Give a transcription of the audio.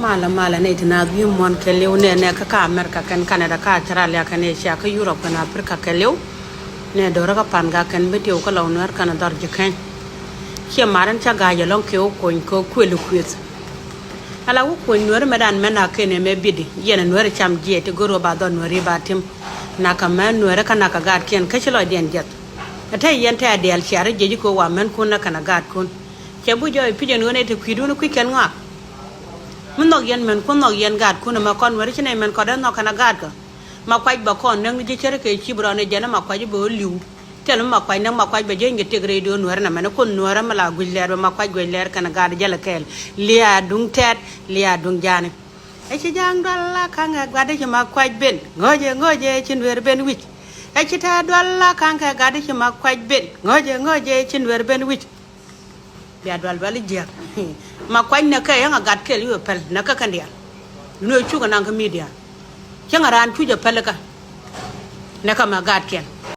mala ne tina bi mon kelew ne ka America kan Canada ka Australia kan Asia ka Europe kan Africa kelew ne do ra pan ga kan betew ka law nar kan dar jikan ke maran cha ga ya lon ke ko kwelu kwet ala ko nuor medan mena ke ne me bidi yene nuor cham je te goro ba don nuor ba tim na ka man nuor ka na ka ga ken ka chilo den jet ata yen ta del chare je ko wa men kun na kana ga kun ke bu joy pije no ne te kwidu no kwiken nga mun nok yen men kun nok yen gad kun ma kon wari chine men ko den no kana gad ka ma kwaj ba kon nang je chere ke chibro ne jana ma kwaj bo liu tel ma kwaj nang ma kwaj ba je nge tegre do nuor na men kun nuor ma la guller ma kwaj guller kana gad jala kel liya dung tet liya dung jane e ci jang dalla kanga gade ci ma kwaj ben ngoje ci nuor ben wich e ci ta dalla kanga gade ci ma kwaj ben ngoje ci nuor ben wich biya dwal bali je ma kwaj na ka yanga gad kel yo pel na ka kandia no chu ga nang media kyanga ran chu je pel ka na ka ma gad kel